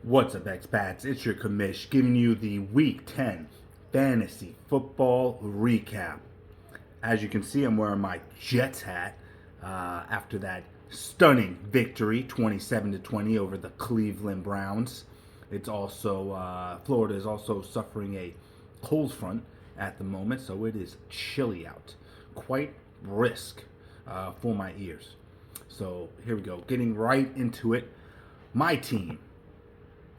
What's up, Expats? It's your commish giving you the Week 10 Fantasy Football Recap. As you can see, I'm wearing my Jets hat after that stunning victory, 27-20 over the Cleveland Browns. It's also Florida is also suffering a cold front at the moment, so it is chilly out, quite brisk for my ears. So here we go, getting right into it. My team,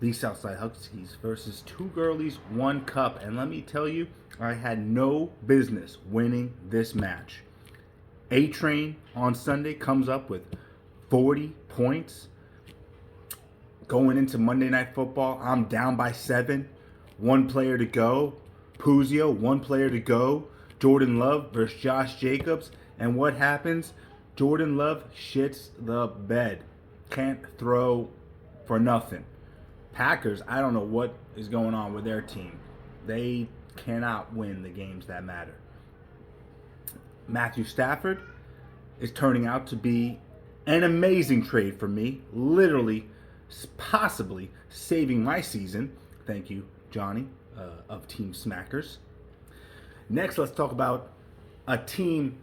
the SouthSide Huskies versus two girlies, one cup. And let me tell you, I had no business winning this match. A-Train on Sunday comes up with 40 points. Going into Monday Night Football, I'm down by 7. One player to go. Puzio, one player to go. Jordan Love versus Josh Jacobs. And what happens? Jordan Love shits the bed. Can't throw for nothing. Packers, I don't know what is going on with their team. They cannot win the games that matter. Matthew Stafford is turning out to be an amazing trade for me. Literally, possibly saving my season. Thank you, Johnny, of Team Smackers. Next, let's talk about a team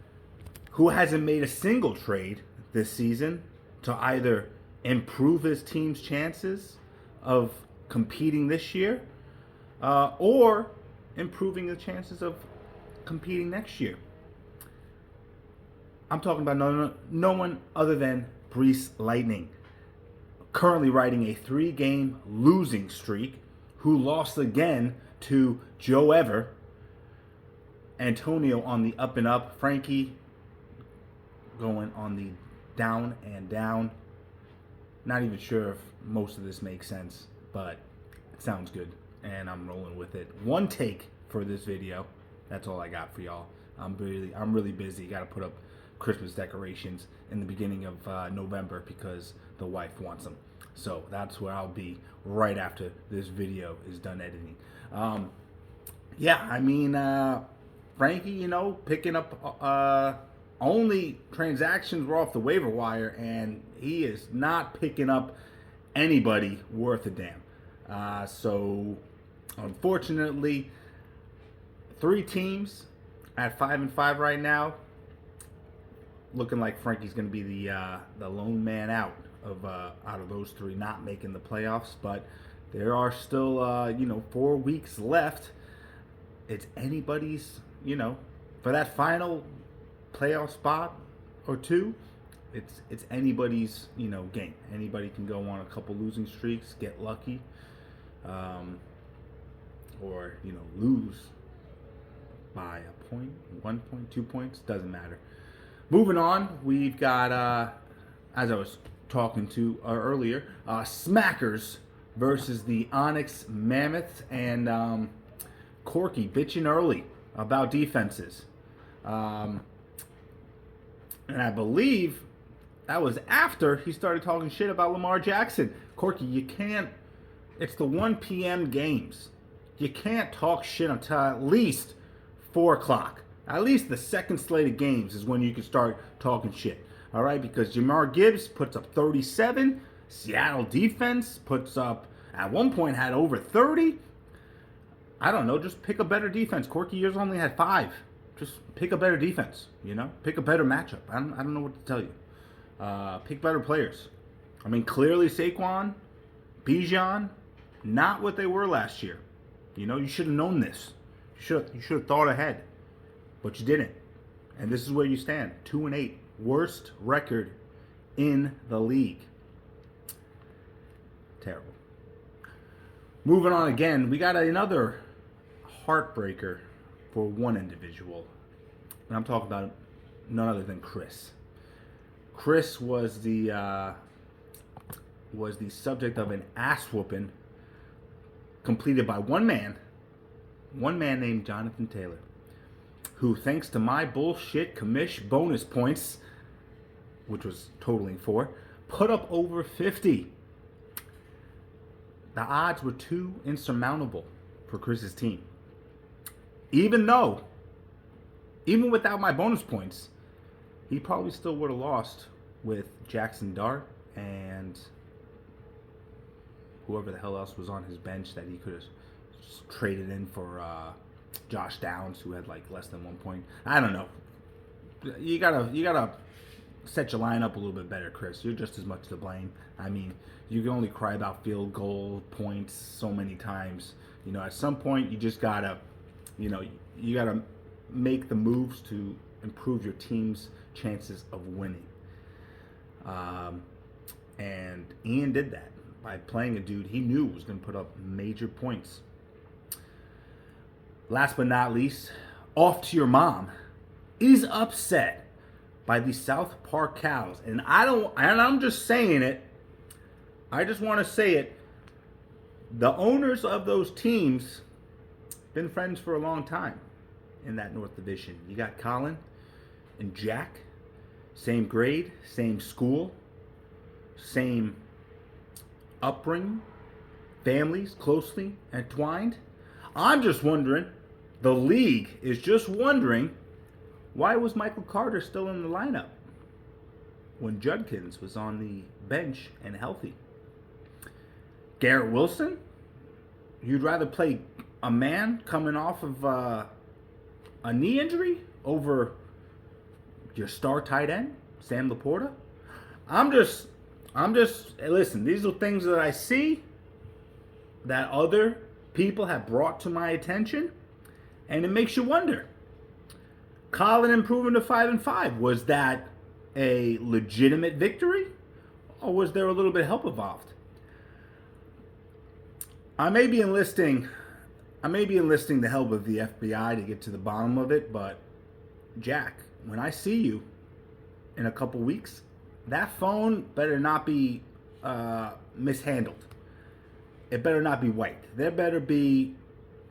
who hasn't made a single trade this season to either improve his team's chances of competing this year or improving the chances of competing next year. I'm talking about no one other than Brees Lightning, currently riding a 3-game losing streak, who lost again to Joe Ever. Antonio on the up and up. Frankie going on the down and down. Not even sure if most of this makes sense, but it sounds good, and I'm rolling with it. One take for this video. That's all I got for y'all. I'm really busy. Got to put up Christmas decorations in the beginning of November because the wife wants them. So that's where I'll be right after this video is done editing. Frankie, picking up. Only transactions were off the waiver wire, and he is not picking up anybody worth a damn. So, unfortunately, 3 teams at 5-5 right now. Looking like Frankie's going to be the lone man out of those 3 not making the playoffs. But there are still 4 weeks left. It's anybody's for that final playoff spot or 2, it's anybody's game. Anybody can go on a couple losing streaks, get lucky, or lose by a point, 1 point, 2 points, doesn't matter. Moving on, we've got as I was talking to earlier, Smackers versus the Onyx Mammoths, and Corky bitching early about defenses. And I believe that was after he started talking shit about Lamar Jackson. Corky, you can't. It's the 1 p.m. games. You can't talk shit until at least 4 o'clock. At least the second slate of games is when you can start talking shit. All right? Because Jamar Gibbs puts up 37. Seattle defense puts up, at one point, had over 30. I don't know. Just pick a better defense. Corky, yours only had 5. Just pick a better defense, Pick a better matchup. I don't know what to tell you. Pick better players. I mean, clearly Saquon, Bijan, not what they were last year. You should have known this. You should have thought ahead. But you didn't. And this is where you stand. 2-8. Worst record in the league. Terrible. Moving on again, we got another heartbreaker for one individual, and I'm talking about none other than Chris. Chris was the subject of an ass whooping completed by one man named Jonathan Taylor, who, thanks to my bullshit commish bonus points, which was totaling 4, put up over 50. The odds were too insurmountable for Chris's team. Even without my bonus points, he probably still would have lost with Jackson Dart and whoever the hell else was on his bench that he could have traded in for Josh Downs, who had like less than 1 point. I don't know. You gotta set your lineup a little bit better, Chris. You're just as much to blame. I mean, you can only cry about field goal points so many times. You know, at some point, you just gotta, you gotta make the moves to improve your team's chances of winning. And Ian did that by playing a dude he knew was going to put up major points. Last but not least, Off to Your Mom is upset by the South Park Cows. And I'm just saying it. I just want to say it. The owners of those teams been friends for a long time in that North Division. You got Colin and Jack, same grade, same school, same upbringing, families closely entwined. I'm just wondering, the league is just wondering, why was Michael Carter still in the lineup when Judkins was on the bench and healthy? Garrett Wilson? You'd rather play a man coming off of a knee injury over your star tight end, Sam Laporta? I'm just, listen, these are things that I see that other people have brought to my attention, and it makes you wonder. Colin improving to 5-5, was that a legitimate victory, or was there a little bit of help involved? I may be enlisting the help of the FBI to get to the bottom of it, but Jack, when I see you in a couple weeks, that phone better not be mishandled. It better not be wiped. There better be.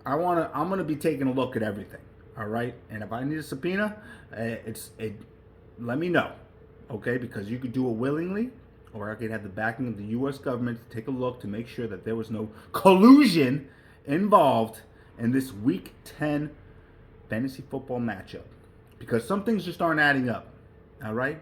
I'm gonna be taking a look at everything. All right, and if I need a subpoena, let me know, okay? Because you could do it willingly, or I could have the backing of the U.S. government to take a look to make sure that there was no collusion involved in this Week 10 fantasy football matchup. Because some things just aren't adding up, all right?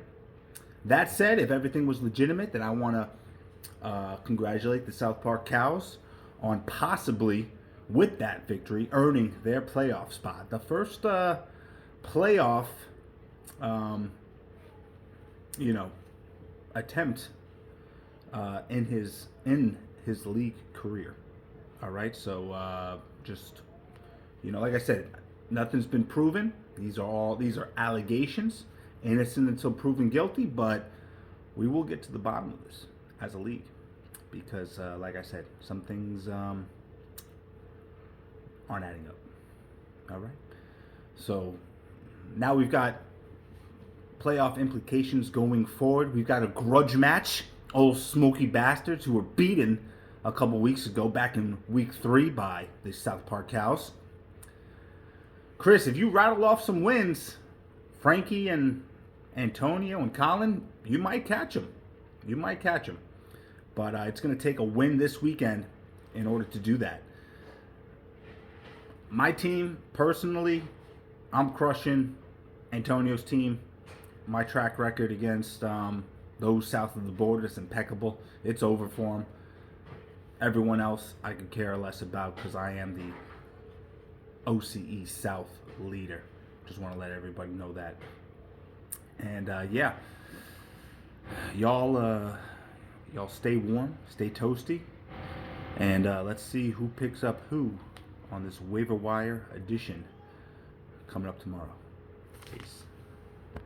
That said, if everything was legitimate, then I want to congratulate the South Park Cows on possibly, with that victory, earning their playoff spot. The first playoff, attempt in his league career. All right, so just, like I said, nothing's been proven. These are allegations, innocent until proven guilty. But we will get to the bottom of this as a league, because, like I said, some things aren't adding up. All right, so now we've got playoff implications going forward. We've got a grudge match. Old Smoky Bastards, who were beaten a couple weeks ago, back in week 3 by the South Park Cows. Chris, if you rattle off some wins, Frankie and Antonio and Colin, you might catch them. But it's going to take a win this weekend in order to do that. My team, personally, I'm crushing Antonio's team. My track record against those south of the border is impeccable. It's over for him. Everyone else I could care less about, because I am the OCE South leader. Just want to let everybody know that. And yeah, y'all stay warm, stay toasty, and let's see who picks up who on this waiver wire edition coming up tomorrow. Peace.